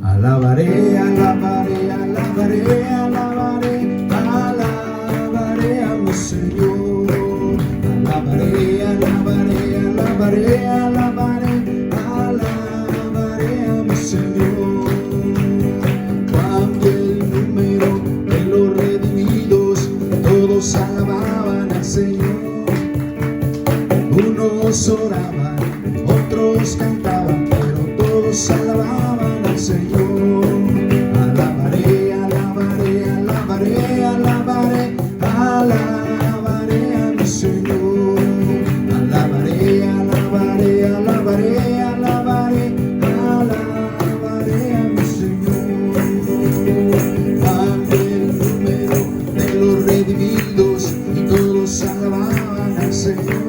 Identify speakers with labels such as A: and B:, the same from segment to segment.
A: Alabaré, alabaré, alabaré, alabaré, alabaré a mi Señor. Alabaré, alabaré, alabaré, alabaré, alabaré a mi Señor. Cuando el número de los redimidos, todos alababan al Señor. Unos oraban, otros cantaban, pero todos alababan al Señor. Alabaré, alabaré, alabaré, alabaré, alabaré a mi Señor. Alabaré, alabaré, alabaré, alabaré, alabaré a mi Señor. Cuando el número de los redimidos y todos alababan al Señor.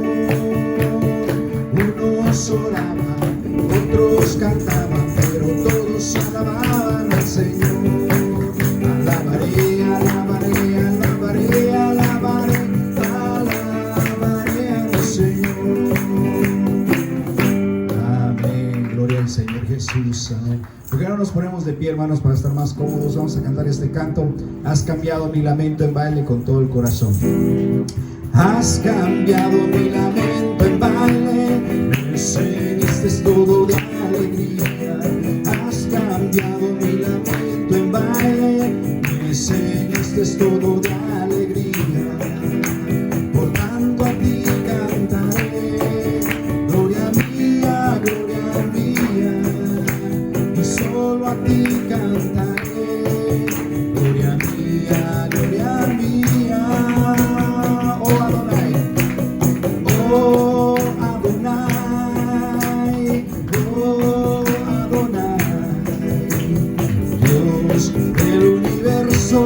A: Unos oraban, otros cantaban, pero todos alababan al Señor. Alabaré, alabaré, alabaré, alabaré, alabaré a mi Señor. Amén, gloria al Señor Jesús. Amén. ¿Por qué no nos ponemos de pie, hermanos, para estar más cómodos? Vamos a cantar este canto. Has cambiado mi lamento en baile con todo el corazón. Has cambiado mi lamento en baile, me enseñaste todo de alegría. Has cambiado mi lamento en baile, me enseñaste todo de alegría. Por tanto a ti cantaré, gloria mía, y solo a ti cantaré, gloria mía, gloria mía. Oh Adonai, oh Adonai, oh Adonai, Dios del universo,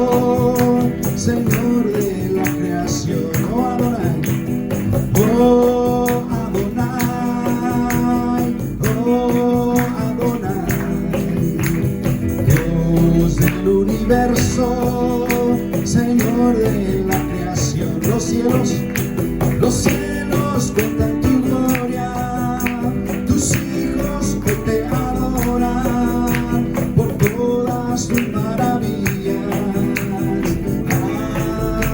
A: Señor de la creación. Oh Adonai, oh Adonai, oh Adonai, Dios del universo, Señor de la creación. Los cielos cuentan tu gloria, tus hijos que te adoran por todas tus maravillas.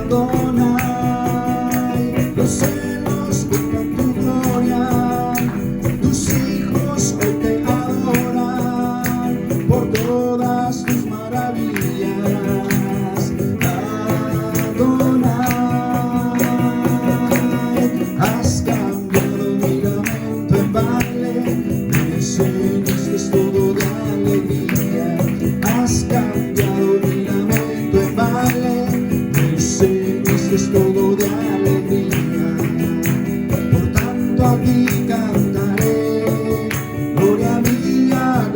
A: Adonai, los cielos cuentan tu gloria, tus hijos que te adoran por todas tus maravillas. Adonai, has cambiado mi lamento en baile, me enseñaste todo de alegría. Has cambiado mi lamento en baile, me enseñaste todo de alegría. Por tanto a ti cantaré, gloria mía,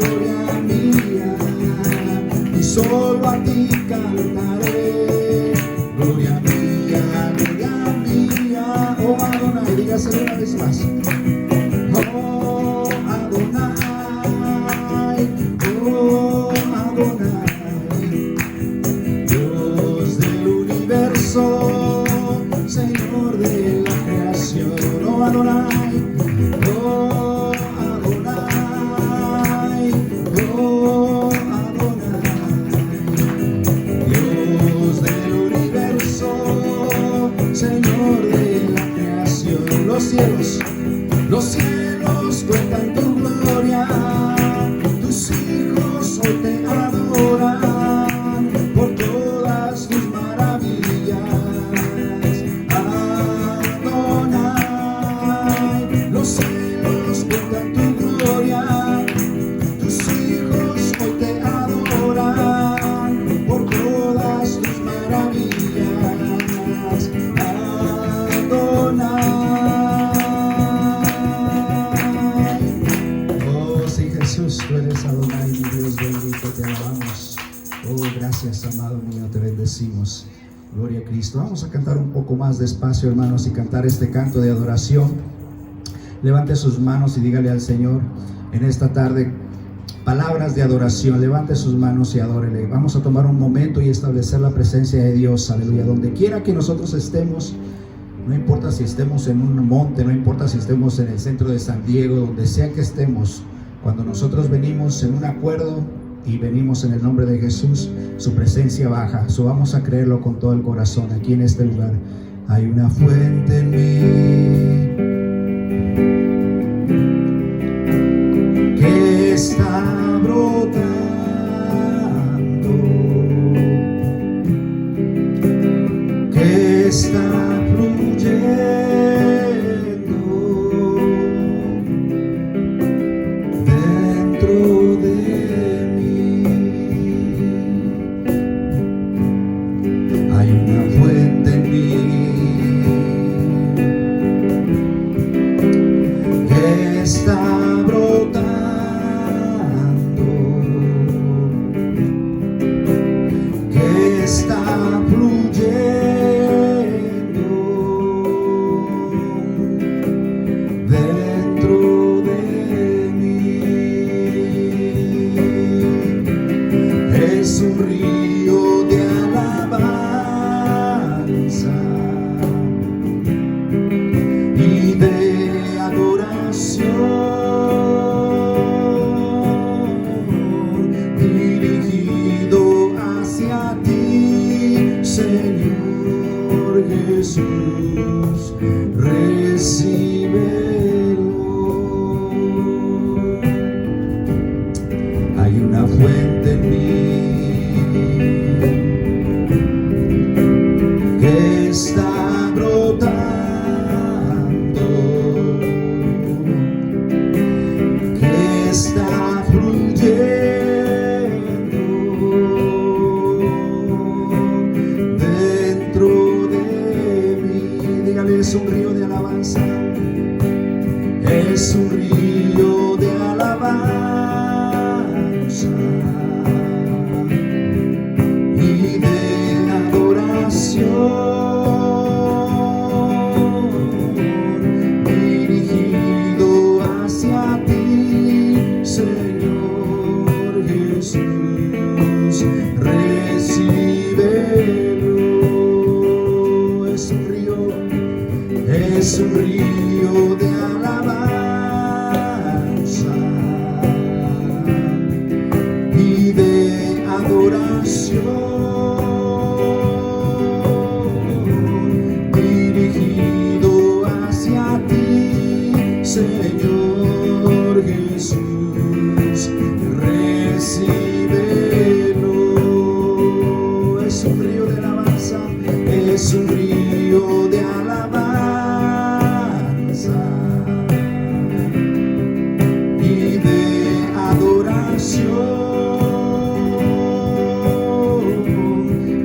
A: y solo a ti cantaré, gloria mía, gloria mía. Oh Adonai, dígaselo una vez más. Oh Adonai, oh Adonai, Dios del universo, Señor de la creación. Oh Adonai, oh Adonai, oh Adonai, Dios del universo, Señor de la creación. Los cielos cuentan tu gloria, tus hijos hoy te adoran por todas tus maravillas. Adonai, los cielos cuentan tu gloria, tus hijos hoy te adoran por todas tus maravillas. Adonai. Oh sí, Jesús, tú eres Adonai, mi Dios bendito, te alabamos. Oh, gracias, amado mío, te bendecimos. Gloria a Cristo. Vamos a cantar un poco más despacio, hermanos, y cantar este canto de adoración. Levante sus manos y dígale al Señor en esta tarde palabras de adoración. Levante sus manos y adórele. Vamos a tomar un momento y establecer la presencia de Dios. Aleluya. Donde quiera que nosotros estemos, no importa si estemos en un monte, no importa si estemos en el centro de San Diego, donde sea que estemos, cuando nosotros venimos en un acuerdo, y venimos en el nombre de Jesús. Su presencia baja. So vamos a creerlo con todo el corazón aquí en este lugar. Hay una fuente en mí que está brotando, que está fluyendo dentro de mí. Hay una fuente en mí que está brotando, que está fluyendo dentro de mí. Es un río de alabanza y de adoración, dirigido hacia ti, Señor Jesús. Recíbelo. Hay una fuente en mí que está brotando, que está fluyendo dentro de mí. Dígale, es un río de alabanza, es un río de alabanza y de adoración, dirigido hacia ti, Señor Jesús. Recíbelo. Es un río de alabanza y de adoración, dirigido hacia ti, Señor Jesús. Recíbelo. Es un río de alabanza, es un río de alabanza y de adoración,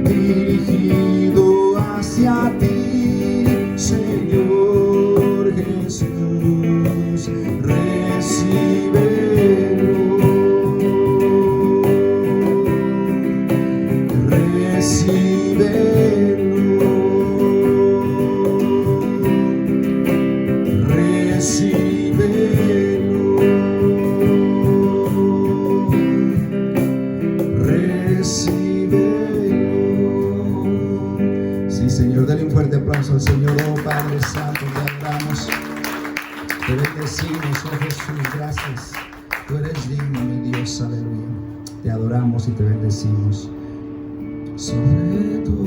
A: dirigido hacia ti, Señor Jesús. Recíbelo. Recíbelo. Recíbelo. Recíbelo. Sí, Señor, dale un fuerte aplauso al Señor. Oh Padre Santo, te adoramos, te bendecimos, oh Jesús, gracias. Tú eres digno, mi Dios, aleluya. Te adoramos y te bendecimos. Sobre todo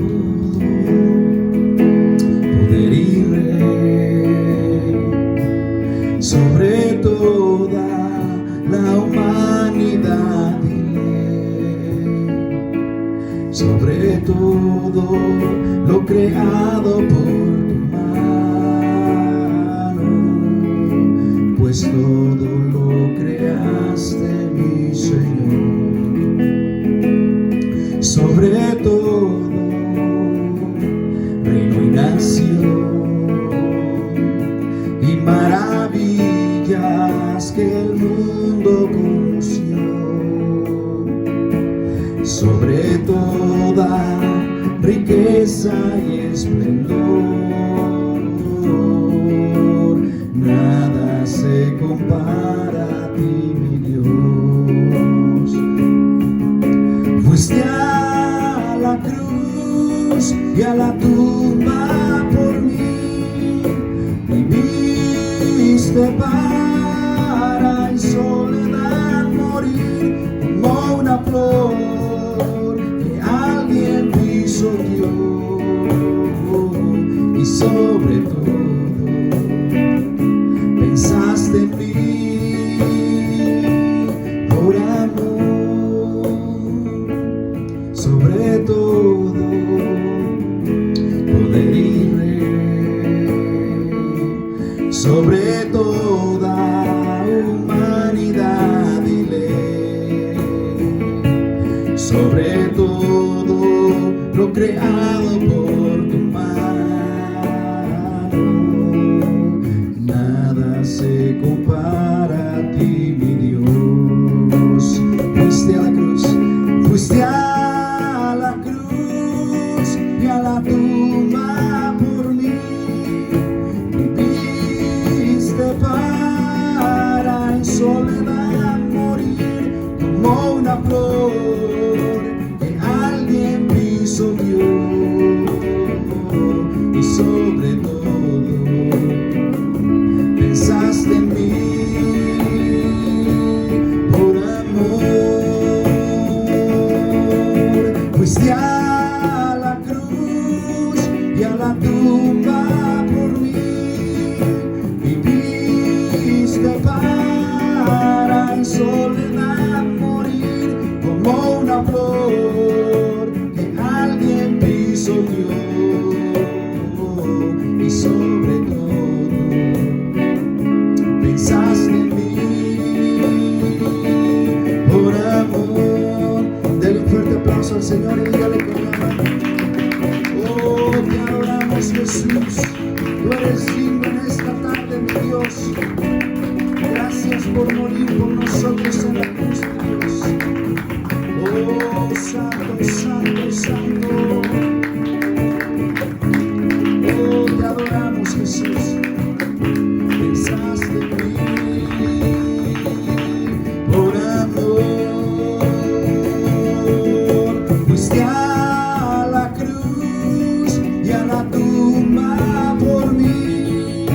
A: poder y rey, sobre toda la humanidad y ley, sobre todo lo creado por tu mano, pues todo lo creaste, mi Señor. Sobre todo, reino y nación, y maravillas que el mundo conoció. Sobre toda riqueza y esplendor, nada se compara a ti, mi Dios. Fuiste a la cruz y a la tumba por mí, viviste para en soledad morir como una mundo creado por tu mano, nada se compara a ti, mi Dios. Fuiste a la cruz, fuiste a la cruz y a la tumba por mí. Viviste para en soledad morir como una flor que alguien pisoteó, y sobre todo pensaste en mí por amor. Fuiste a la cruz y a la tumba por mí. Viviste para en soledad morir como una flor que alguien pisoteó, y sobre todo pensaste en mí por amor. Dale un fuerte aplauso al Señor y dígale con la mano: oh, te adoramos, Jesús. Tú eres digno en esta tarde, mi Dios. Gracias por morir por nosotros en la cruz, mi Dios. Oh, santo, santo, santo. Oh, te adoramos, Jesús. Pensaste en mí por amor. Fuiste a la cruz y a la tumba por mí.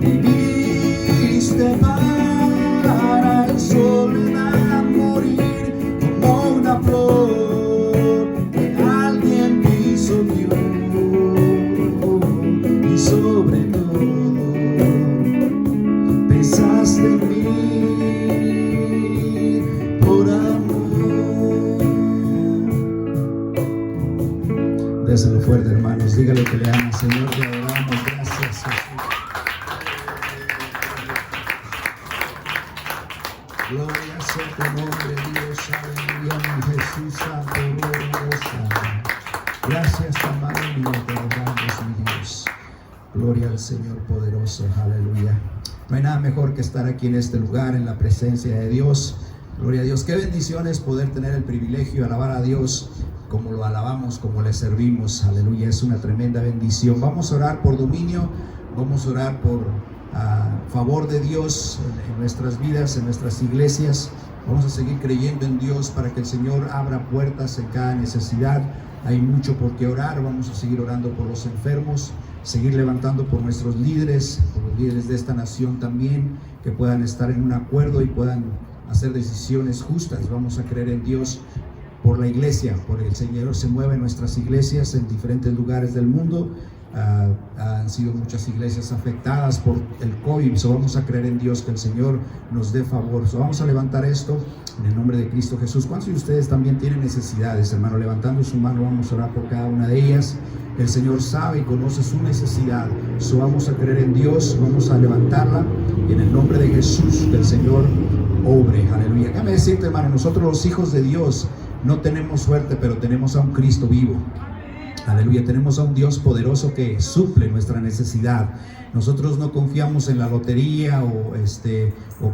A: Viviste para en soledad morir como una flor que alguien pisoteó, y sobre todo pensaste en mí por amor. Déselo fuerte, hermanos, dígale que le ama. Señor, te adoramos, gracias, Jesús. Gloria sea tu nombre, Dios, aleluya, mi Jesús santo, glorioso. Gracias, amado mío, te adoramos, mi Dios. Gloria al Señor poderoso, aleluya. No hay nada mejor que estar aquí en este lugar, en la presencia de Dios. Gloria a Dios. Qué bendición es poder tener el privilegio de alabar a Dios como lo alabamos, como le servimos, aleluya. Es una tremenda bendición. Vamos a orar por dominio, vamos a orar por favor de Dios en nuestras vidas, en nuestras iglesias. Vamos a seguir creyendo en Dios para que el Señor abra puertas en cada necesidad. Hay mucho por qué orar. Vamos a seguir orando por los enfermos, seguir levantando por nuestros líderes, por los líderes de esta nación también, que puedan estar en un acuerdo y puedan hacer decisiones justas. Vamos a creer en Dios por la iglesia, porque el Señor se mueve en nuestras iglesias en diferentes lugares del mundo. Han sido muchas iglesias afectadas por el COVID, so vamos a creer en Dios que el Señor nos dé favor. So vamos a levantar esto en el nombre de Cristo Jesús. ¿Cuántos de ustedes también tienen necesidades, hermano? Levantando su mano, vamos a orar por cada una de ellas. El Señor sabe y conoce su necesidad, so vamos a creer en Dios, vamos a levantarla y en el nombre de Jesús que el Señor obre, aleluya. Déjame decirte, hermano, nosotros los hijos de Dios no tenemos suerte, pero tenemos a un Cristo vivo. Aleluya, tenemos a un Dios poderoso que suple nuestra necesidad. Nosotros no confiamos en la lotería o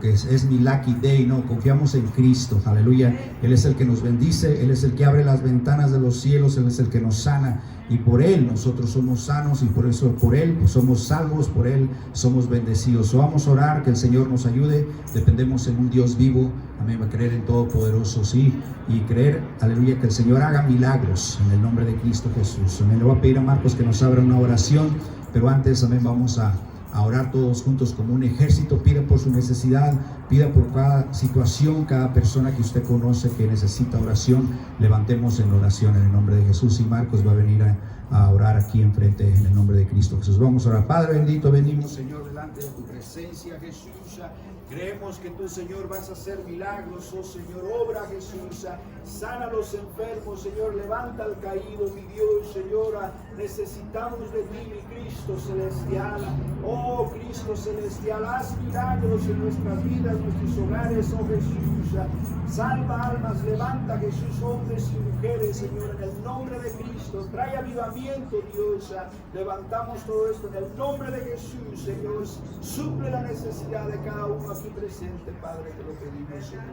A: que es mi lucky day, no, confiamos en Cristo. Aleluya, Él es el que nos bendice, Él es el que abre las ventanas de los cielos, Él es el que nos sana, y por Él nosotros somos sanos, y por eso por Él pues, somos salvos, por Él somos bendecidos. So, vamos a orar que el Señor nos ayude. Dependemos en un Dios vivo, amén, a creer en Todopoderoso, sí, y creer, aleluya, que el Señor haga milagros en el nombre de Cristo Jesús. Amén. Le voy a pedir a Marcos que nos abra una oración, pero antes, amén, vamos a orar todos juntos como un ejército. Pida por su necesidad, pida por cada situación, cada persona que usted conoce que necesita oración. Levantemos en oración en el nombre de Jesús, y Marcos va a venir a orar aquí enfrente en el nombre de Cristo Jesús. Vamos a orar. Padre bendito, venimos, Señor, delante de tu presencia, Jesús. Creemos que tú, Señor, vas a hacer milagros, oh Señor. Obra, Jesús. Sana a los enfermos, Señor. Levanta al caído, mi Dios, Señor. Necesitamos de ti, mi Cristo celestial. Oh Cristo celestial, haz milagros en nuestras vidas, nuestros hogares, oh Jesús. Salva almas, levanta, Jesús, hombres y mujeres, Señor, en el nombre de Cristo. Trae avivamiento, Dios. Levantamos todo esto en el nombre de Jesús, Señor. Suple la necesidad de cada uno aquí presente, Padre, te lo pedimos, Señor.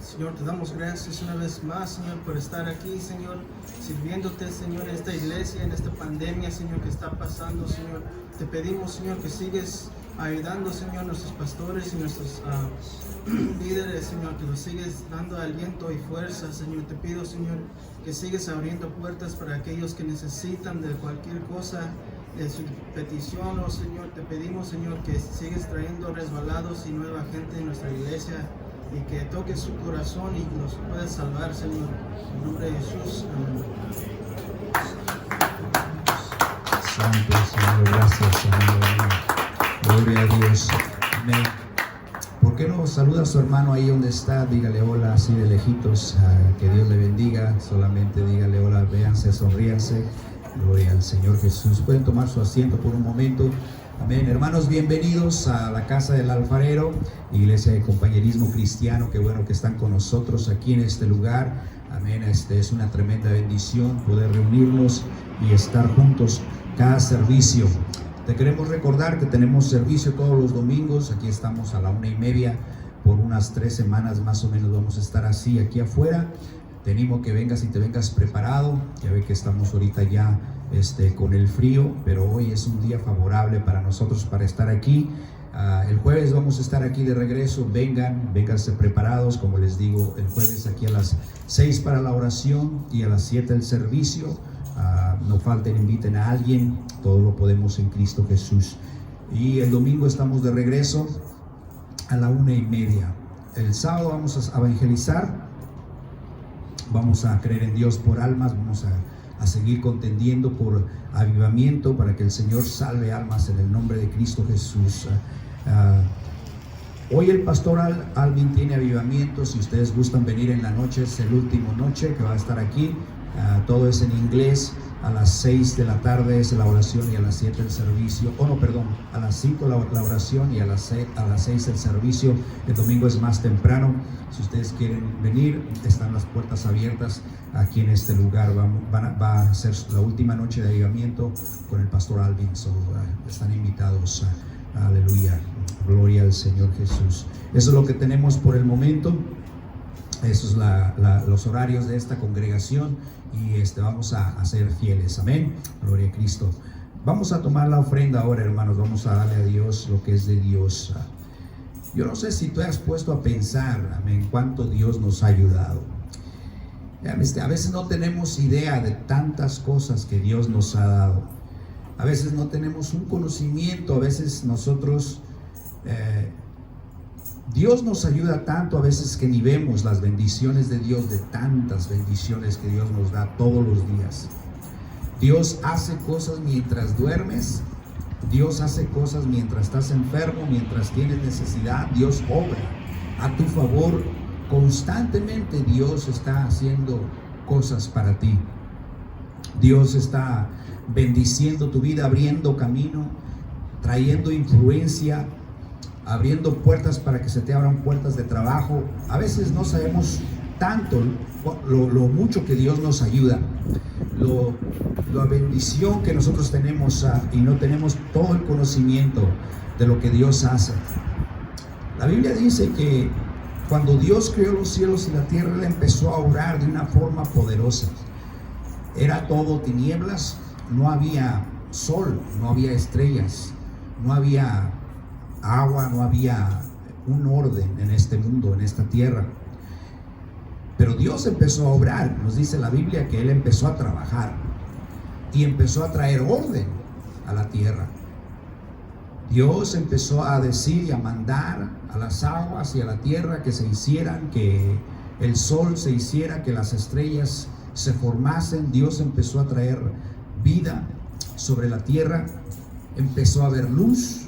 B: Señor, te damos gracias una vez más, Señor, por estar aquí, Señor, sirviéndote, Señor, en esta iglesia, en esta pandemia, Señor, que está pasando, Señor. Te pedimos, Señor, que sigues ayudando, Señor, a nuestros pastores y nuestros líderes, Señor, que nos sigues dando aliento y fuerza, Señor. Te pido, Señor, que sigues abriendo puertas para aquellos que necesitan de cualquier cosa, de su petición, oh Señor. Te pedimos, Señor, que sigues trayendo resbalados y nueva gente en nuestra iglesia y que toques su corazón y nos puedas salvar, Señor. En nombre de Jesús, amén.
A: Santo Señor, gracias, Señor. Gloria a Dios. Amén. ¿Por qué no saluda a su hermano ahí donde está? Dígale hola así de lejitos. Que Dios le bendiga. Solamente dígale hola, véanse, sonríanse. Gloria al Señor Jesús. Pueden tomar su asiento por un momento. Amén. Hermanos, bienvenidos a la casa del alfarero, iglesia de compañerismo cristiano. Qué bueno que están con nosotros aquí en este lugar. Amén. Es una tremenda bendición poder reunirnos y estar juntos cada servicio. Te queremos recordar que tenemos servicio todos los domingos. Aquí estamos a la 1:30. Por unas 3 semanas más o menos vamos a estar así aquí afuera. Te animo que vengas y te vengas preparado. Ya ve que estamos ahorita ya con el frío, pero hoy es un día favorable para nosotros para estar aquí. El jueves vamos a estar aquí de regreso. Vénganse preparados, como les digo, el jueves aquí a las 6 para la oración y a las 7 el servicio. No falten, inviten a alguien. Todo lo podemos en Cristo Jesús. Y el domingo estamos de regreso a la 1:30. El sábado vamos a evangelizar. Vamos a creer en Dios por almas. Vamos a seguir contendiendo por avivamiento para que el Señor salve almas en el nombre de Cristo Jesús. Hoy el pastor Alvin tiene avivamiento. Si ustedes gustan venir en la noche, es el último noche que va a estar aquí. Todo es en inglés. A las 6 de la tarde es la oración y a las 7 el servicio. A las 5 la oración y a las 6 el servicio. El domingo es más temprano. Si ustedes quieren venir, están las puertas abiertas aquí en este lugar. Va a ser la última noche de avivamiento con el pastor Alvin. Están invitados. Aleluya. Gloria al Señor Jesús. Eso es lo que tenemos por el momento. Esos son los horarios de esta congregación y vamos a ser fieles. Amén. Gloria a Cristo. Vamos a tomar la ofrenda ahora, hermanos. Vamos a darle a Dios lo que es de Dios. Yo no sé si tú has puesto a pensar, amén, cuánto Dios nos ha ayudado. A veces no tenemos idea de tantas cosas que Dios nos ha dado. A veces no tenemos un conocimiento. A veces nosotros Dios nos ayuda tanto a veces que ni vemos las bendiciones de Dios, de tantas bendiciones que Dios nos da todos los días. Dios hace cosas mientras duermes. Dios hace cosas mientras estás enfermo, mientras tienes necesidad. Dios obra a tu favor. Constantemente Dios está haciendo cosas para ti. Dios está bendiciendo tu vida, abriendo camino, trayendo influencia, abriendo puertas para que se te abran puertas de trabajo. A veces no sabemos tanto lo mucho que Dios nos ayuda, la bendición que nosotros tenemos y no tenemos todo el conocimiento de lo que Dios hace. La Biblia dice que cuando Dios creó los cielos y la tierra, Él empezó a obrar de una forma poderosa. Era todo tinieblas, no había sol, no había estrellas, no había agua, no había un orden en este mundo, en esta tierra. Pero Dios empezó a obrar. Nos dice la Biblia que Él empezó a trabajar y empezó a traer orden a la tierra. Dios empezó a decir y a mandar a las aguas y a la tierra que se hicieran, que el sol se hiciera, que las estrellas se formasen. Dios empezó a traer vida sobre la tierra. Empezó a haber luz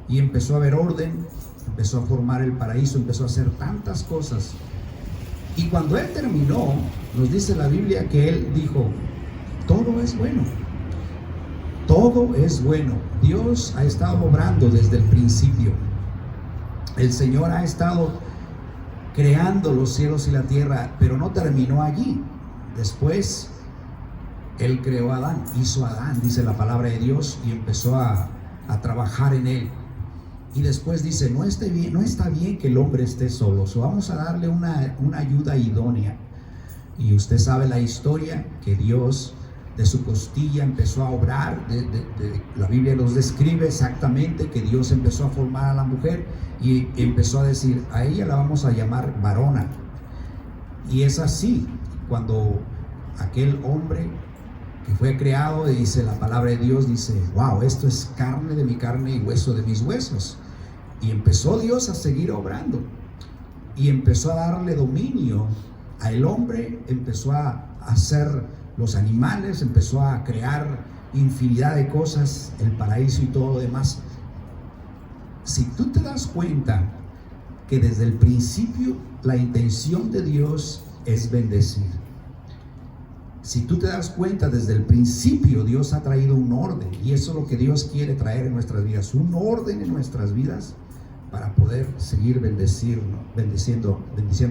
A: y empezó a haber orden. empezó a formar el paraíso, empezó a hacer tantas cosas. Y cuando él terminó, nos dice la Biblia que él dijo: todo es bueno. Todo es bueno. Dios ha estado obrando desde el principio. El Señor ha estado creando los cielos y la tierra, pero no terminó allí. Después Él creó a Adán, hizo a Adán, dice la palabra de Dios, y empezó a trabajar en él. Y después dice: no está bien que el hombre esté solo, vamos a darle una ayuda idónea. Y usted sabe la historia, que Dios de su costilla empezó a obrar. La Biblia nos describe exactamente que Dios empezó a formar a la mujer y empezó a decir: a ella la vamos a llamar varona. Y es así, cuando aquel hombre que fue creado, dice la palabra de Dios, dice: wow, esto es carne de mi carne y hueso de mis huesos. Y empezó Dios a seguir obrando y empezó a darle dominio al hombre, empezó a hacer los animales, empezó a crear infinidad de cosas, el paraíso y todo lo demás. Si tú te das cuenta que desde el principio la intención de Dios es bendecir. Si tú te das cuenta, desde el principio Dios ha traído un orden, y eso es lo que Dios quiere traer en nuestras vidas, un orden en nuestras vidas para poder seguir bendiciendo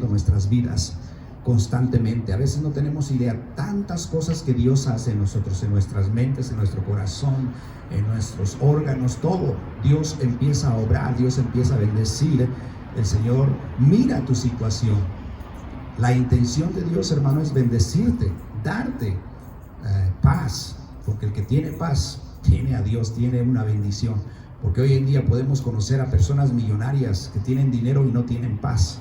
A: nuestras vidas constantemente. A veces no tenemos idea tantas cosas que Dios hace en nosotros, en nuestras mentes, en nuestro corazón, en nuestros órganos, todo. Dios empieza a obrar, Dios empieza a bendecir. El Señor mira tu situación. La intención de Dios, hermano, es bendecirte, darte paz, porque el que tiene paz tiene a Dios, tiene una bendición. Porque hoy en día podemos conocer a personas millonarias que tienen dinero y no tienen paz.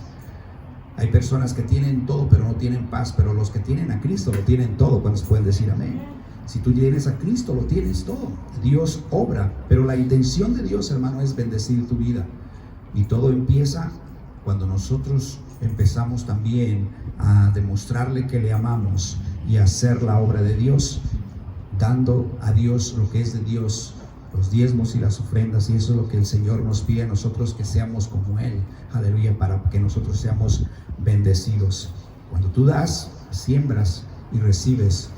A: Hay personas que tienen todo pero no tienen paz, pero los que tienen a Cristo lo tienen todo. ¿Cuántos pueden decir amén? Si tú tienes a Cristo, lo tienes todo. Dios obra, pero la intención de Dios, hermano, es bendecir tu vida. Y todo empieza cuando nosotros empezamos también a demostrarle que le amamos y a hacer la obra de Dios, dando a Dios lo que es de Dios, los diezmos y las ofrendas. Y eso es lo que el Señor nos pide a nosotros, que seamos como Él, aleluya, para que nosotros seamos bendecidos. Cuando tú das, siembras y recibes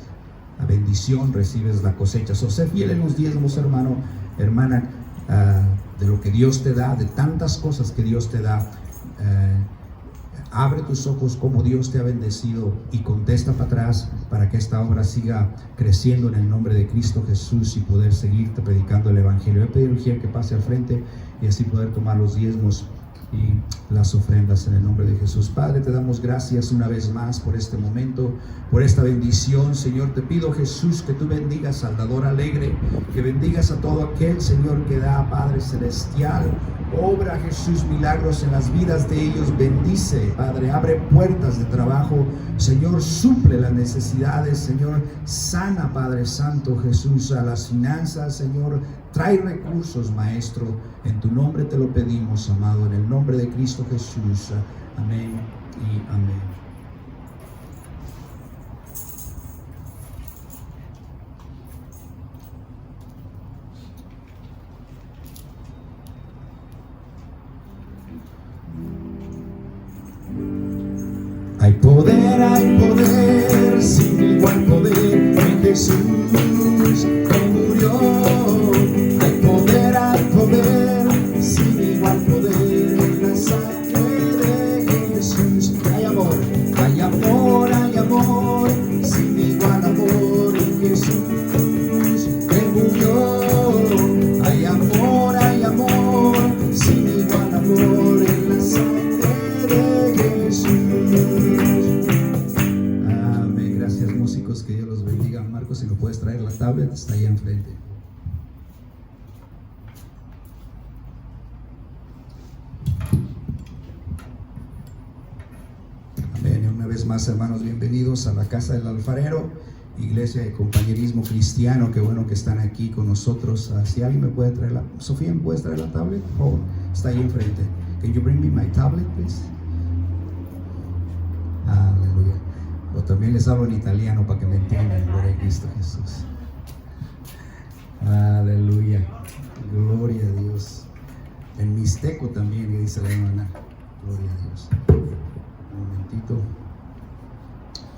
A: la bendición, recibes la cosecha. Sé fiel en los diezmos, hermano, hermana, de lo que Dios te da, de tantas cosas que Dios te da. Abre tus ojos como Dios te ha bendecido y contesta para atrás, para que esta obra siga creciendo en el nombre de Cristo Jesús y poder seguirte predicando el Evangelio. Voy a pedir a Ujiel que pase al frente y así poder tomar los diezmos y las ofrendas en el nombre de Jesús. Padre, te damos gracias una vez más por este momento, por esta bendición. Señor, te pido, Jesús, que tú bendigas al dador alegre, que bendigas a todo aquel, Señor, que da, Padre celestial. Obra, Jesús, milagros en las vidas de ellos. Bendice, Padre, abre puertas de trabajo, Señor, suple las necesidades, Señor, sana, Padre Santo, Jesús, a las finanzas, Señor, trae recursos, Maestro, en tu nombre te lo pedimos, amado, en el nombre de Cristo Jesús, amén y amén. Hay poder, sin igual poder en Jesús que murió. Hay poder, sin igual poder en la sangre de Jesús. Hay amor, sin igual amor en Jesús que murió. Hay amor, sin igual amor en la sangre de Jesús. Que Dios los bendiga. Marcos, si me puedes traer la tablet, está ahí enfrente. Amén. Una vez más, hermanos, bienvenidos a la casa del alfarero, iglesia de compañerismo cristiano. Qué bueno que están aquí con nosotros. Si alguien me puede traer Sofía, ¿me puedes traer la tablet? Oh, está ahí enfrente. Can you bring me my tablet, please? Aleluya. O también les hablo en italiano para que me entiendan, gloria a Cristo Jesús. Aleluya, gloria a Dios. En mixteco también, y dice la hermana. Gloria a Dios. Un momentito.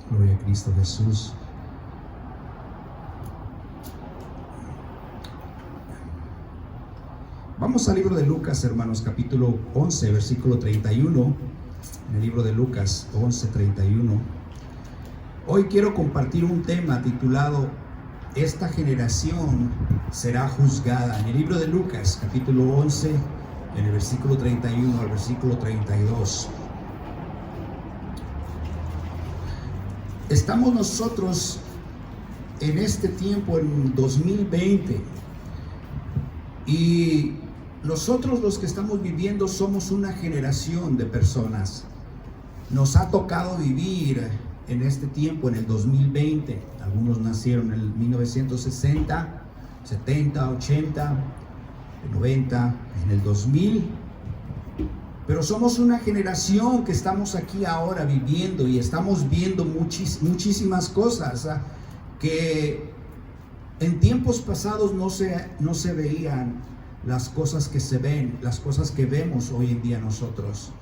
A: Gloria a Cristo Jesús. Vamos al libro de Lucas, hermanos, capítulo 11, versículo 31. En el libro de Lucas 11, 31. Hoy quiero compartir un tema titulado Esta generación será juzgada. En el libro de Lucas, capítulo 11, en el versículo 31 al versículo 32. Estamos nosotros en este tiempo, en 2020, y nosotros los que estamos viviendo somos una generación de personas. Nos ha tocado vivir en este tiempo, en el 2020. Algunos nacieron en el 1960, 70, 80, 90, en el 2000. Pero somos una generación que estamos aquí ahora viviendo y estamos viendo muchísimas cosas que en tiempos pasados no se veían. Las cosas que se ven, las cosas que vemos hoy en día nosotros.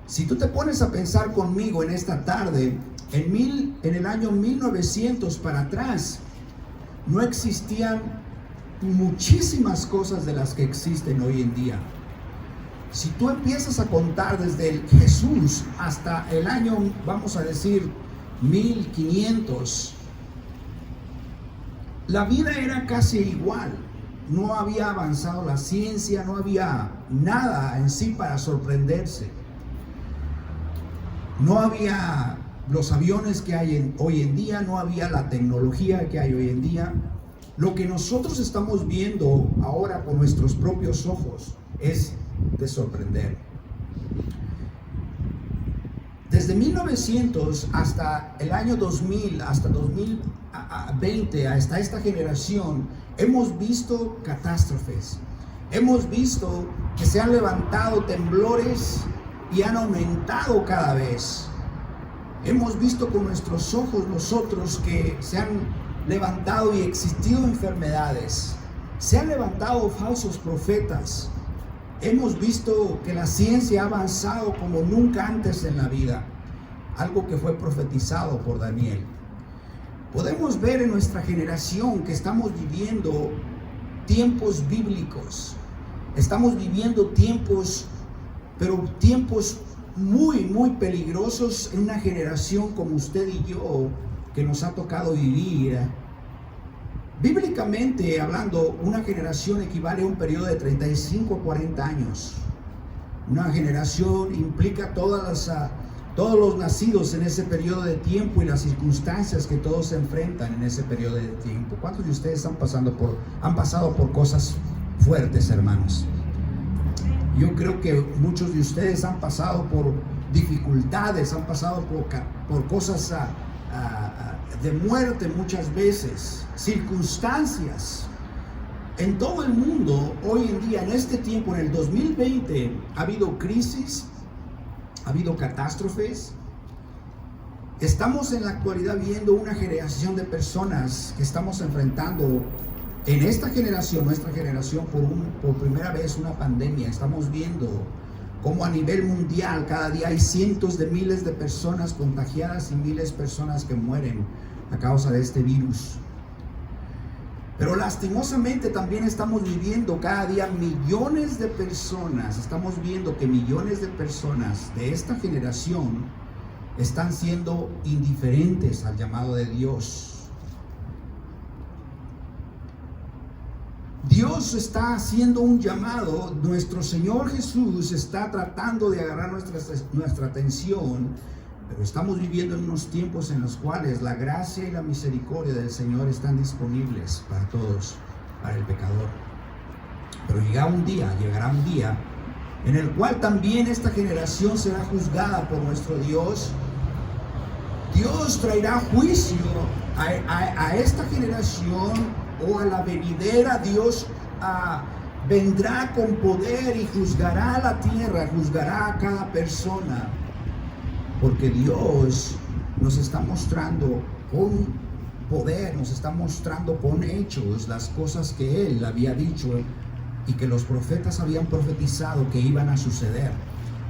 A: Si tú te pones a pensar conmigo en esta tarde, en el año 1900 para atrás, no existían muchísimas cosas de las que existen hoy en día. Si tú empiezas a contar desde el Jesús hasta el año, vamos a decir, 1500, la vida era casi igual. No había avanzado la ciencia, no había nada en sí para sorprenderse. No había los aviones que hay hoy en día, no había la tecnología que hay hoy en día. Lo que nosotros estamos viendo ahora con nuestros propios ojos es de sorprender. Desde 1900 hasta el año 2000, hasta 2020, hasta esta generación, hemos visto catástrofes. Hemos visto que se han levantado temblores y han aumentado cada vez. Hemos visto con nuestros ojos nosotros que se han levantado y existido enfermedades. Se han levantado falsos profetas. Hemos visto que la ciencia ha avanzado como nunca antes en la vida, algo que fue profetizado por Daniel. Podemos ver en nuestra generación que estamos viviendo tiempos bíblicos. Estamos viviendo tiempos, pero tiempos muy, muy peligrosos en una generación como usted y yo, que nos ha tocado vivir. Bíblicamente hablando, una generación equivale a un periodo de 35 a 40 años. Una generación implica todos los nacidos en ese periodo de tiempo y las circunstancias que todos se enfrentan en ese periodo de tiempo. ¿Cuántos de ustedes han pasado por cosas fuertes, hermanos? Yo creo que muchos de ustedes han pasado por dificultades, han pasado por cosas de muerte muchas veces, circunstancias. En todo el mundo, hoy en día, en este tiempo, en el 2020, ha habido crisis, ha habido catástrofes. Estamos en la actualidad viendo una generación de personas que estamos enfrentando en esta generación, nuestra generación, por primera vez una pandemia. Estamos viendo cómo a nivel mundial cada día hay cientos de miles de personas contagiadas y miles de personas que mueren a causa de este virus. Pero lastimosamente también estamos viviendo cada día millones de personas, estamos viendo que millones de personas de esta generación están siendo indiferentes al llamado de Dios. Dios está haciendo un llamado, nuestro Señor Jesús está tratando de agarrar nuestra atención, pero estamos viviendo en unos tiempos en los cuales la gracia y la misericordia del Señor están disponibles para todos, para el pecador. Pero llegará un día en el cual también esta generación será juzgada por nuestro Dios. Dios traerá juicio a esta generación, o a la venidera. Dios vendrá con poder y juzgará a la tierra, juzgará a cada persona, porque Dios nos está mostrando con poder, nos está mostrando con hechos las cosas que Él había dicho y que los profetas habían profetizado que iban a suceder.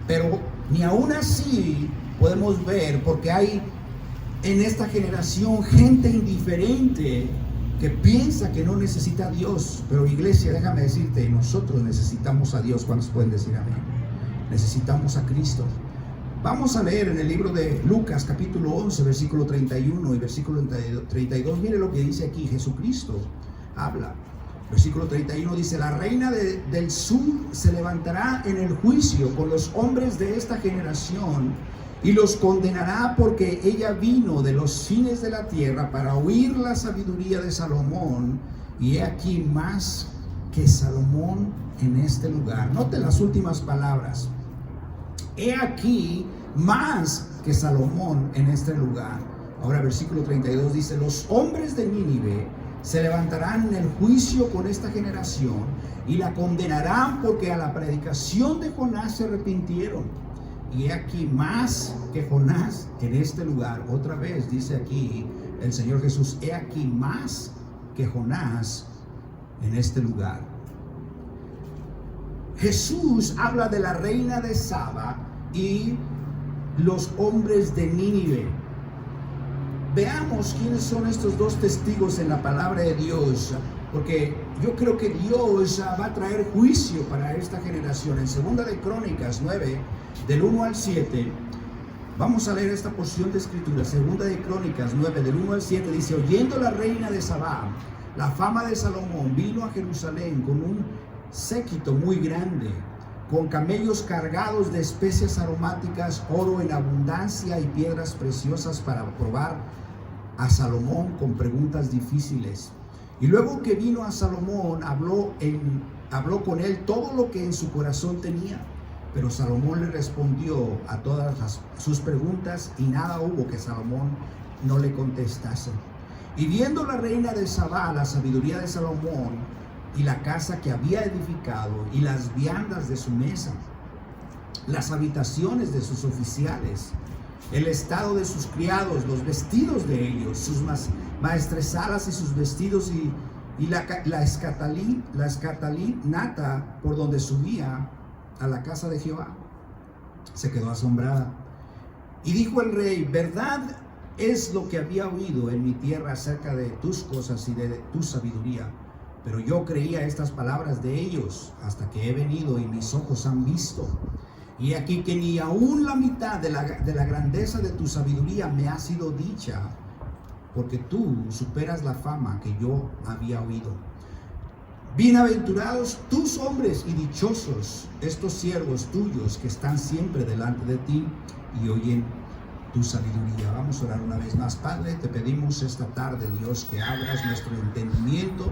A: Pero ni aún así podemos ver, porque hay en esta generación gente indiferente que piensa que no necesita a Dios. Pero iglesia, déjame decirte, nosotros necesitamos a Dios. ¿Cuántos pueden decir amén? Necesitamos a Cristo. Vamos a leer en el libro de Lucas capítulo 11 versículo 31 y versículo 32. Mire lo que dice aquí. Jesucristo habla. Versículo 31 dice: la reina del sur se levantará en el juicio con los hombres de esta generación y los condenará, porque ella vino de los fines de la tierra para oír la sabiduría de Salomón, y he aquí más que Salomón en este lugar. Note las últimas palabras: he aquí más que Salomón en este lugar. Ahora versículo 32 dice: los hombres de Nínive se levantarán en el juicio con esta generación y la condenarán, porque a la predicación de Jonás se arrepintieron. Y he aquí más que Jonás en este lugar. Otra vez dice aquí el Señor Jesús: he aquí más que Jonás en este lugar. Jesús habla de la reina de Saba y los hombres de Nínive. Veamos quiénes son estos dos testigos en la palabra de Dios, porque yo creo que Dios va a traer juicio para esta generación. En 2 de Crónicas 9, del 1 al 7, vamos a leer esta porción de escritura. 2 de Crónicas 9, del 1 al 7, dice: oyendo la reina de Sabá la fama de Salomón, vino a Jerusalén con un séquito muy grande, con camellos cargados de especias aromáticas, oro en abundancia y piedras preciosas, para probar a Salomón con preguntas difíciles. Y luego que vino a Salomón, habló con él todo lo que en su corazón tenía. Pero Salomón le respondió a todas sus preguntas, y nada hubo que Salomón no le contestase. Y viendo la reina de Sabá la sabiduría de Salomón, y la casa que había edificado, y las viandas de su mesa, las habitaciones de sus oficiales, el estado de sus criados, los vestidos de ellos, sus maestresalas y sus vestidos, y la escatalinata por donde subía a la casa de Jehová, se quedó asombrada. Y dijo el rey: verdad es lo que había oído en mi tierra acerca de tus cosas y de tu sabiduría, pero yo creía estas palabras de ellos hasta que he venido y mis ojos han visto. Y aquí que ni aún la mitad de la grandeza de tu sabiduría me ha sido dicha, porque tú superas la fama que yo había oído. Bienaventurados tus hombres y dichosos estos siervos tuyos que están siempre delante de ti y oyen tu sabiduría. Vamos a orar una vez más. Padre, te pedimos esta tarde, Dios, que abras nuestro entendimiento,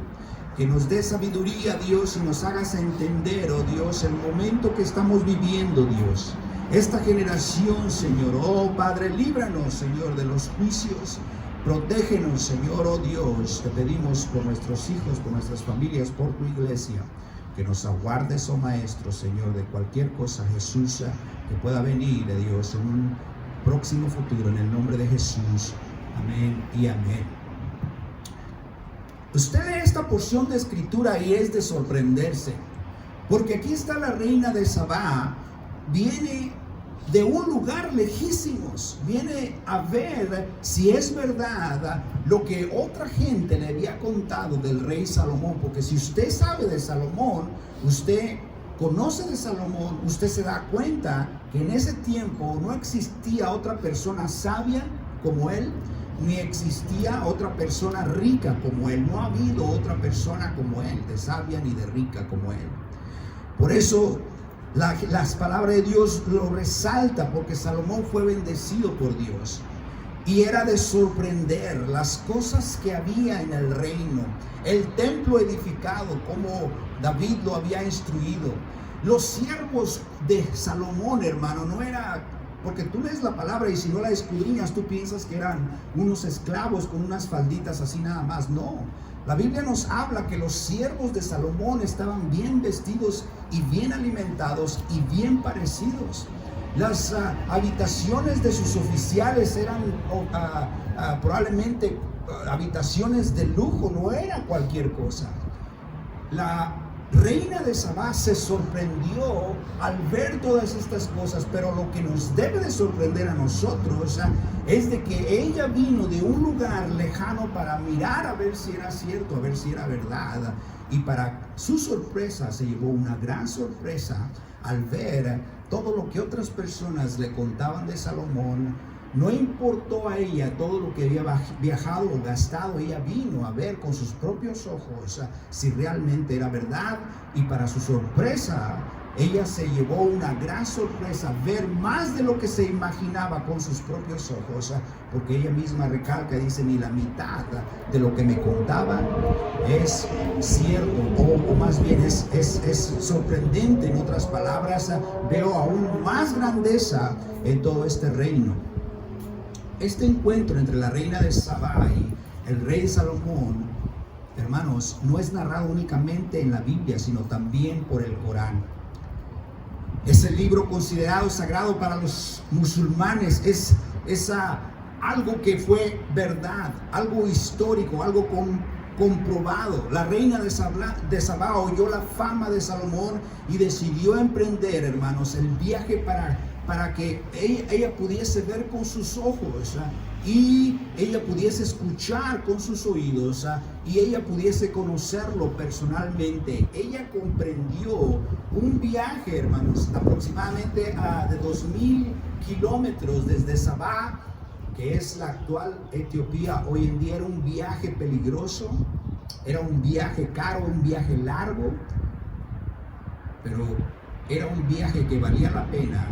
A: que nos dé sabiduría, Dios, y nos hagas entender, oh Dios, el momento que estamos viviendo, Dios. Esta generación, Señor, oh Padre, líbranos, Señor, de los juicios. Protégenos, Señor, oh Dios. Te pedimos por nuestros hijos, por nuestras familias, por tu iglesia, que nos aguardes, oh Maestro, Señor, de cualquier cosa, Jesús, que pueda venir, Dios, en un próximo futuro, en el nombre de Jesús. Amén y amén. Usted lee esta porción de escritura y es de sorprenderse, porque aquí está la reina de Sabá, viene de un lugar lejísimos, viene a ver si es verdad lo que otra gente le había contado del rey Salomón, porque si usted sabe de Salomón, usted conoce de Salomón, usted se da cuenta que en ese tiempo no existía otra persona sabia como él, ni existía otra persona rica como él. No ha habido otra persona como él, de sabia ni de rica como él. Por eso las palabras de Dios lo resalta, porque Salomón fue bendecido por Dios. Y era de sorprender las cosas que había en el reino, el templo edificado como David lo había instruido. Los siervos de Salomón, hermano, no era... Porque tú lees la palabra y si no la escudriñas, tú piensas que eran unos esclavos con unas falditas así nada más. No, la Biblia nos habla que los siervos de Salomón estaban bien vestidos y bien alimentados y bien parecidos. Las habitaciones de sus oficiales eran probablemente habitaciones de lujo, no era cualquier cosa. reina de Sabá se sorprendió al ver todas estas cosas, pero lo que nos debe de sorprender a nosotros es de que ella vino de un lugar lejano para mirar a ver si era cierto, a ver si era verdad, y para su sorpresa se llevó una gran sorpresa al ver todo lo que otras personas le contaban de Salomón. No importó a ella todo lo que había viajado o gastado, ella vino a ver con sus propios ojos si realmente era verdad, y para su sorpresa, ella se llevó una gran sorpresa, ver más de lo que se imaginaba con sus propios ojos, porque ella misma recalca, dice, ni la mitad de lo que me contaban es cierto, o más bien es sorprendente. En otras palabras, veo aún más grandeza en todo este reino. Este encuentro entre la reina de Sabá y el rey Salomón, hermanos, no es narrado únicamente en la Biblia, sino también por el Corán. Es el libro considerado sagrado para los musulmanes. Es algo que fue verdad, algo histórico, algo comprobado. La reina de Sabá oyó la fama de Salomón y decidió emprender, hermanos, el viaje para que ella pudiese ver con sus ojos y ella pudiese escuchar con sus oídos y ella pudiese conocerlo personalmente. Ella comprendió un viaje, hermanos, aproximadamente de 2000 kilómetros desde Sabá, que es la actual Etiopía. Hoy en día era un viaje peligroso, era un viaje caro, un viaje largo, pero era un viaje que valía la pena,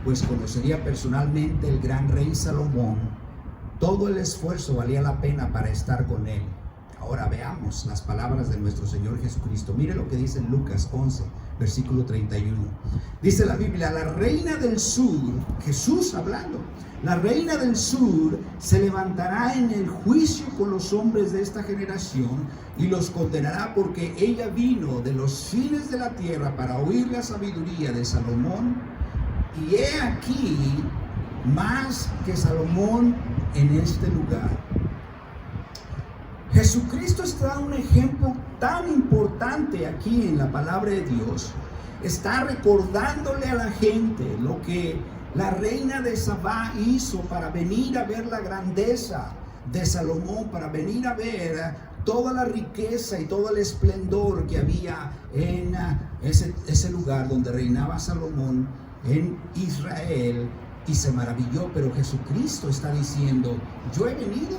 A: pues conocería personalmente el gran rey Salomón. Todo el esfuerzo valía la pena para estar con él. Ahora veamos las palabras de nuestro Señor Jesucristo. Mire lo que dice en Lucas 11, versículo 31. Dice la Biblia: la reina del sur, Jesús hablando, la reina del sur se levantará en el juicio con los hombres de esta generación y los condenará, porque ella vino de los fines de la tierra para oír la sabiduría de Salomón. Y he aquí más que Salomón en este lugar. Jesucristo está dando un ejemplo tan importante aquí en la palabra de Dios. Está recordándole a la gente lo que la reina de Sabá hizo para venir a ver la grandeza de Salomón, para venir a ver toda la riqueza y todo el esplendor que había en ese lugar donde reinaba Salomón en Israel, y se maravilló. Pero Jesucristo está diciendo: yo he venido,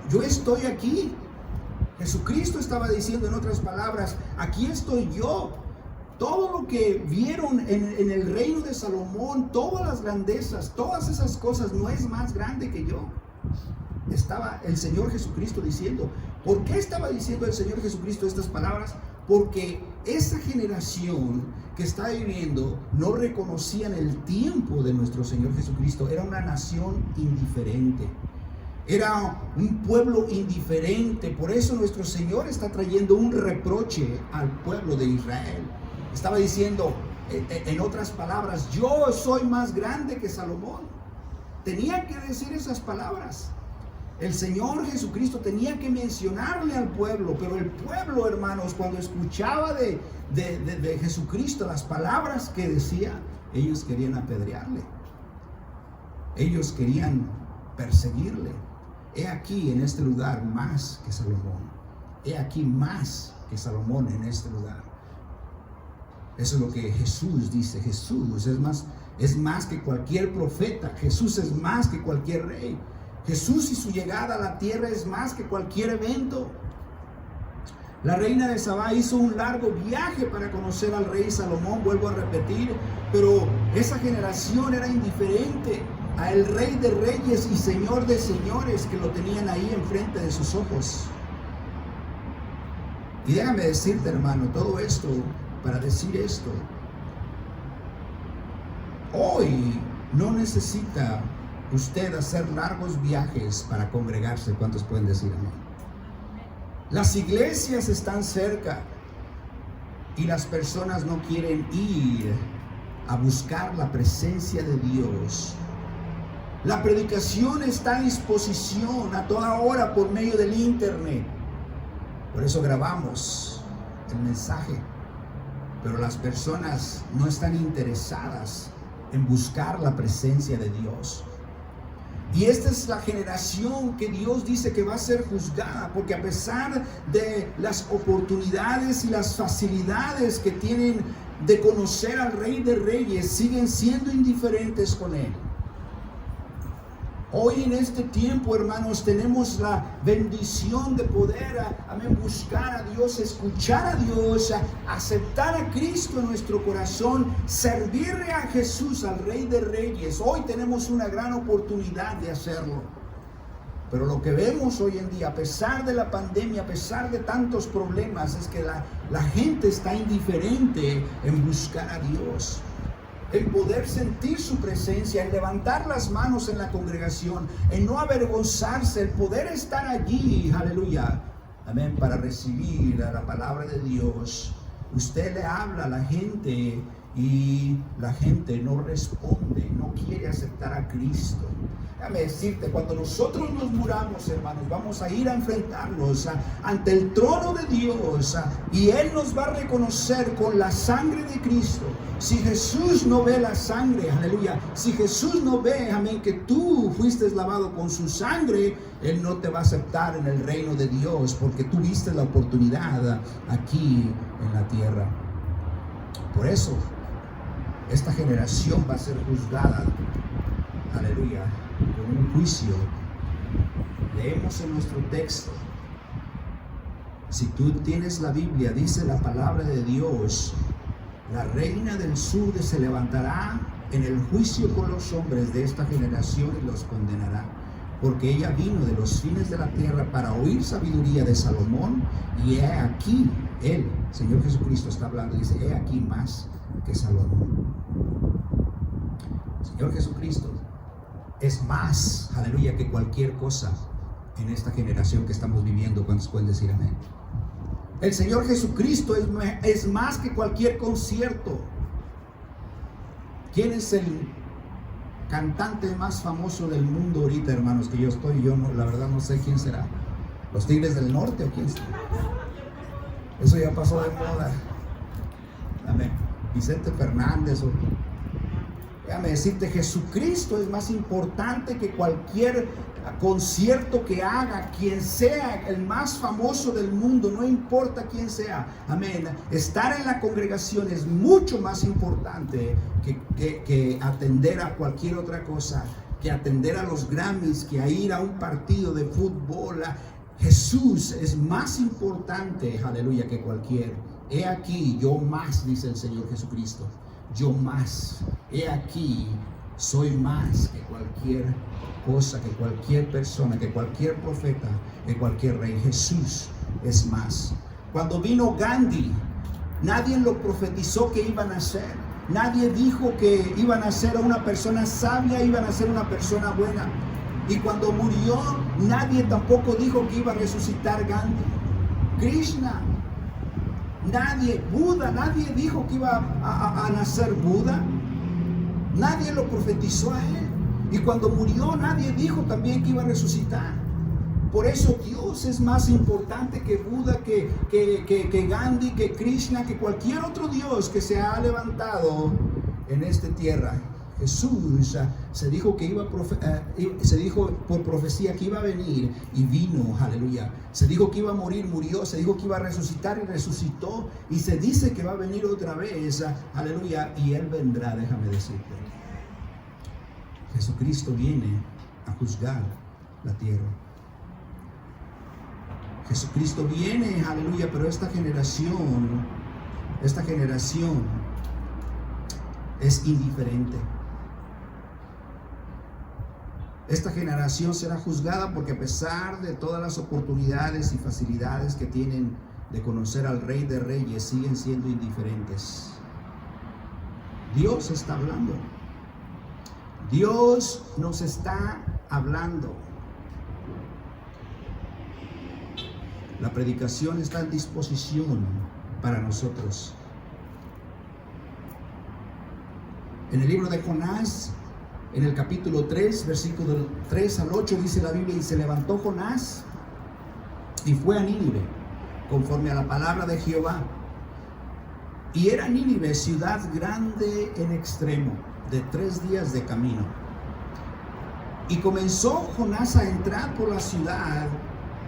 A: yo estoy aquí. Jesucristo estaba diciendo, en otras palabras, aquí estoy yo. Todo lo que vieron en el reino de Salomón, todas las grandezas, todas esas cosas, no es más grande que yo. Estaba el Señor Jesucristo diciendo. ¿Por qué estaba diciendo el Señor Jesucristo estas palabras? Porque esa generación que está viviendo no reconocían el tiempo de nuestro Señor Jesucristo. Era una nación indiferente, era un pueblo indiferente. Por eso nuestro Señor está trayendo un reproche al pueblo de Israel. Estaba diciendo, en otras palabras, yo soy más grande que Salomón. Tenía que decir esas palabras. El Señor Jesucristo tenía que mencionarle al pueblo, pero el pueblo, hermanos, cuando escuchaba de Jesucristo las palabras que decía, ellos querían apedrearle, ellos querían perseguirle. He aquí en este lugar más que Salomón, he aquí más que Salomón en este lugar. Eso es lo que Jesús dice. Jesús es más que cualquier profeta, Jesús es más que cualquier rey. Jesús y su llegada a la tierra es más que cualquier evento. La reina de Sabá hizo un largo viaje para conocer al rey Salomón, vuelvo a repetir, pero esa generación era indiferente al rey de reyes y señor de señores que lo tenían ahí enfrente de sus ojos. Y déjame decirte, hermano, todo esto para decir esto: hoy no necesita usted hacer largos viajes para congregarse. ¿Cuántos pueden decir amén? Las iglesias están cerca y las personas no quieren ir a buscar la presencia de Dios. La predicación está a disposición a toda hora por medio del internet. Por eso grabamos el mensaje, pero las personas no están interesadas en buscar la presencia de Dios. Y esta es la generación que Dios dice que va a ser juzgada, porque a pesar de las oportunidades y las facilidades que tienen de conocer al Rey de Reyes, siguen siendo indiferentes con Él. Hoy en este tiempo, hermanos, tenemos la bendición de poder, buscar a Dios, escuchar a Dios, aceptar a Cristo en nuestro corazón, servirle a Jesús, al Rey de Reyes. Hoy tenemos una gran oportunidad de hacerlo. Pero lo que vemos hoy en día, a pesar de la pandemia, a pesar de tantos problemas, es que la gente está indiferente en buscar a Dios, en poder sentir su presencia, en levantar las manos en la congregación, en no avergonzarse, el poder estar allí, aleluya, amén, para recibir la palabra de Dios. Usted le habla a la gente y la gente no responde, no quiere aceptar a Cristo. Déjame decirte, cuando nosotros nos muramos, hermanos, vamos a ir a enfrentarnos ante el trono de Dios, y Él nos va a reconocer con la sangre de Cristo. Si Jesús no ve la sangre, aleluya, si Jesús no ve, amén, que tú fuiste lavado con su sangre, Él no te va a aceptar en el reino de Dios, porque tú viste la oportunidad aquí en la tierra. Por eso, esta generación va a ser juzgada, aleluya, con un juicio. Leemos en nuestro texto, si tú tienes la Biblia, dice la palabra de Dios: la reina del sur se levantará en el juicio con los hombres de esta generación y los condenará, porque ella vino de los fines de la tierra para oír sabiduría de Salomón, y he aquí, Él, Señor Jesucristo está hablando, dice, he aquí más que Salomón. Señor Jesucristo es más, aleluya, que cualquier cosa en esta generación que estamos viviendo. ¿Cuántos pueden decir amén? El Señor Jesucristo es más que cualquier concierto. ¿Quién es el cantante más famoso del mundo ahorita, hermanos? Que yo no, la verdad no sé quién será. ¿Los Tigres del Norte o quién será? Eso ya pasó de moda. Amén. Vicente Fernández o... Déjame decirte, Jesucristo es más importante que cualquier concierto que haga, quien sea el más famoso del mundo, no importa quién sea, amén. Estar en la congregación es mucho más importante que atender a cualquier otra cosa, que atender a los Grammys, que a ir a un partido de fútbol. Jesús es más importante, aleluya, que cualquier. He aquí, yo más, dice el Señor Jesucristo. Yo más, he aquí, soy más que cualquier cosa, que cualquier persona, que cualquier profeta, que cualquier rey. Jesús es más. Cuando vino Gandhi, nadie lo profetizó que iban a ser. Nadie dijo que iban a ser una persona sabia, iban a ser una persona buena. Y cuando murió, nadie tampoco dijo que iba a resucitar Gandhi. Krishna, nadie, Buda, nadie dijo que iba a nacer Buda. Nadie lo profetizó a él. Y cuando murió, nadie dijo también que iba a resucitar. Por eso Dios es más importante que Buda, que Gandhi, que Krishna, que cualquier otro Dios que se ha levantado en esta tierra. Jesús se dijo que se dijo por profecía que iba a venir y vino, aleluya. Se dijo que iba a morir, murió. Se dijo que iba a resucitar y resucitó. Y se dice que va a venir otra vez, aleluya. Y Él vendrá, déjame decirte. Jesucristo viene a juzgar la tierra. Jesucristo viene, aleluya. Pero esta generación es indiferente. Esta generación será juzgada porque a pesar de todas las oportunidades y facilidades que tienen de conocer al Rey de Reyes, siguen siendo indiferentes. Dios está hablando. Dios nos está hablando. La predicación está en disposición para nosotros. En el libro de Jonás, en el capítulo 3, versículo 3 al 8, dice la Biblia: y se levantó Jonás y fue a Nínive, conforme a la palabra de Jehová. Y era Nínive ciudad grande en extremo, de 3 días de camino. Y comenzó Jonás a entrar por la ciudad,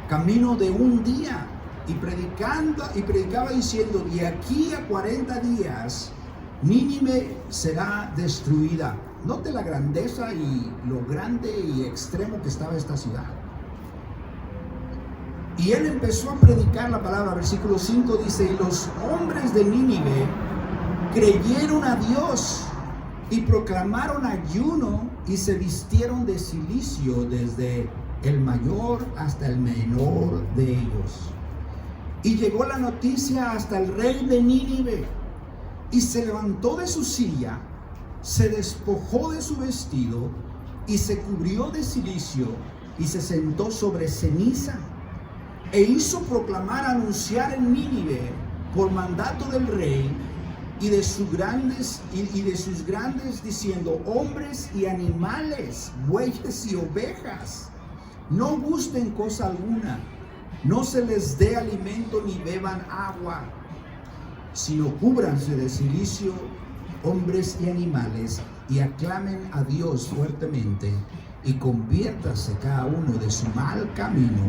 A: camino de 1 día, y predicaba diciendo: de aquí a 40 días Nínive será destruida. Note la grandeza y lo grande y extremo que estaba esta ciudad. Y él empezó a predicar la palabra. Versículo 5 dice: y los hombres de Nínive creyeron a Dios y proclamaron ayuno y se vistieron de cilicio, desde el mayor hasta el menor de ellos. Y llegó la noticia hasta el rey de Nínive, y se levantó de su silla, se despojó de su vestido y se cubrió de cilicio y se sentó sobre ceniza, e hizo proclamar, anunciar en Nínive por mandato del rey y de sus grandes diciendo: hombres y animales, bueyes y ovejas, no gusten cosa alguna, no se les dé alimento ni beban agua, sino cúbranse de cilicio hombres y animales, y aclamen a Dios fuertemente, y conviértase cada uno de su mal camino,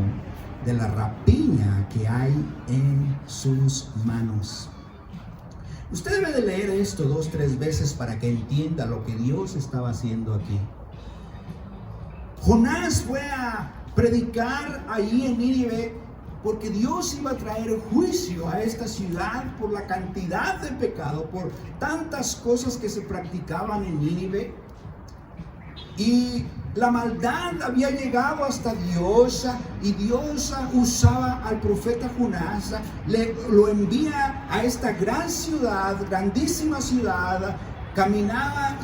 A: de la rapiña que hay en sus manos. Usted debe de leer esto 2-3 veces para que entienda lo que Dios estaba haciendo aquí. Jonás fue a predicar ahí en Nínive porque Dios iba a traer juicio a esta ciudad por la cantidad de pecado, por tantas cosas que se practicaban en Nínive. Y la maldad había llegado hasta Dios, y Dios usaba al profeta Jonás, lo envía a esta gran ciudad, grandísima ciudad. Caminaba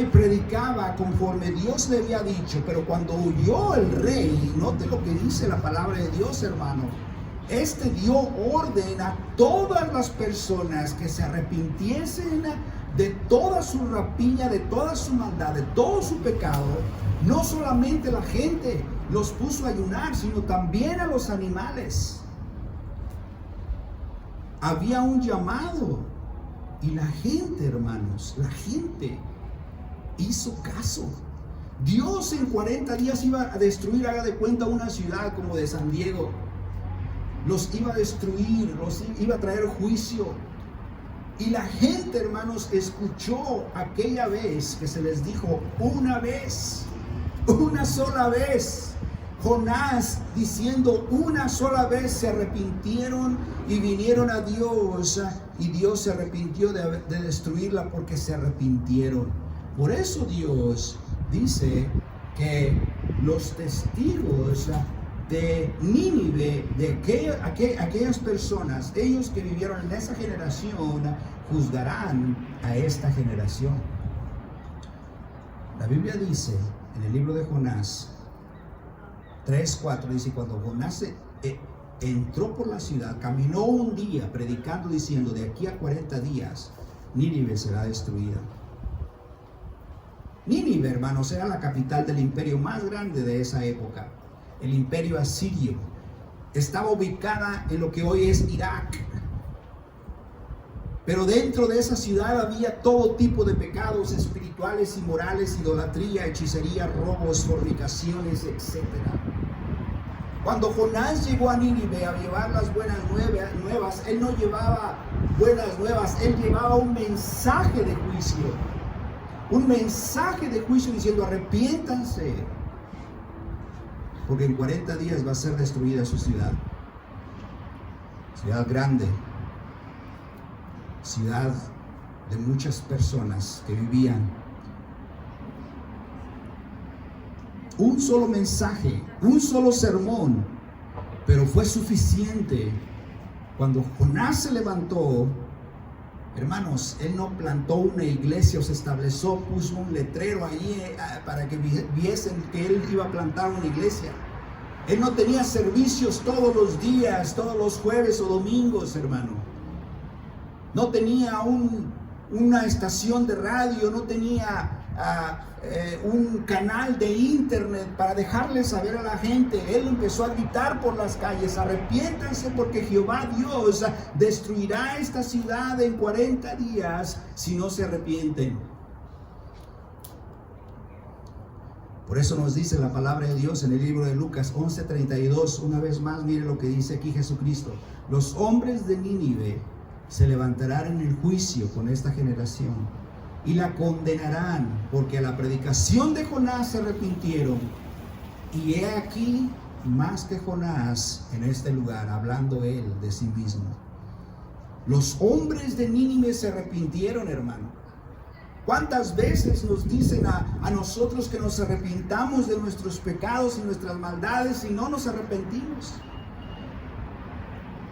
A: y predicaba conforme Dios le había dicho. Pero cuando huyó el rey, note lo que dice la palabra de Dios, hermano. Este dio orden a todas las personas que se arrepintiesen de toda su rapiña, de toda su maldad, de todo su pecado. No solamente la gente los puso a ayunar, sino también a los animales. Había un llamado. Y la gente, hermanos, la gente hizo caso. Dios en 40 días iba a destruir, haga de cuenta, una ciudad como de San Diego. Los iba a destruir, los iba a traer juicio. Y la gente, hermanos, escuchó aquella vez que se les dijo una vez, una sola vez. Jonás diciendo una sola vez, se arrepintieron y vinieron a Dios, y Dios se arrepintió de destruirla porque se arrepintieron. Por eso Dios dice que los testigos de Nínive, de aquellas personas, ellos que vivieron en esa generación, juzgarán a esta generación. La Biblia dice en el libro de Jonás 3:4, dice: cuando Jonás entró por la ciudad, caminó 1 día predicando diciendo: de aquí a 40 días Nínive será destruida. Nínive, hermanos, era la capital del imperio más grande de esa época, el imperio asirio. Estaba ubicada en lo que hoy es Irak. Pero dentro de esa ciudad había todo tipo de pecados espirituales y morales: idolatría, hechicería, robos, fornicaciones, etc. Cuando Jonás llegó a Nínive a llevar las buenas nuevas, él no llevaba buenas nuevas, él llevaba un mensaje de juicio. Un mensaje de juicio diciendo: arrepiéntanse, porque en 40 días va a ser destruida su ciudad. Ciudad grande, ciudad de muchas personas que vivían. Un solo mensaje, un solo sermón, pero fue suficiente. Cuando Jonás se levantó, hermanos, él no plantó una iglesia o se estableció, puso un letrero ahí para que viesen que él iba a plantar una iglesia. Él no tenía servicios todos los días, todos los jueves o domingos, hermano. No tenía una estación de radio, no tenía un canal de internet para dejarle saber a la gente. Él empezó a gritar por las calles: arrepiéntanse, porque Jehová Dios destruirá esta ciudad en 40 días si no se arrepienten. Por eso nos dice la palabra de Dios en el libro de Lucas 11:32. Una vez más, mire lo que dice aquí Jesucristo: los hombres de Nínive se levantarán en el juicio con esta generación y la condenarán, porque a la predicación de Jonás se arrepintieron, y he aquí más que Jonás en este lugar, hablando él de sí mismo. Los hombres de Nínive se arrepintieron, hermano. ¿Cuántas veces nos dicen a nosotros que nos arrepintamos de nuestros pecados y nuestras maldades y no nos arrepentimos?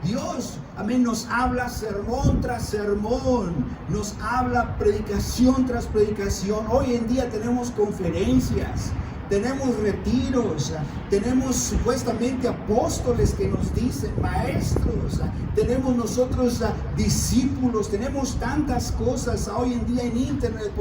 A: Dios, amén, nos habla sermón tras sermón, nos habla predicación tras predicación. Hoy en día tenemos conferencias, tenemos retiros, tenemos supuestamente apóstoles que nos dicen, maestros, tenemos nosotros discípulos, tenemos tantas cosas hoy en día en internet.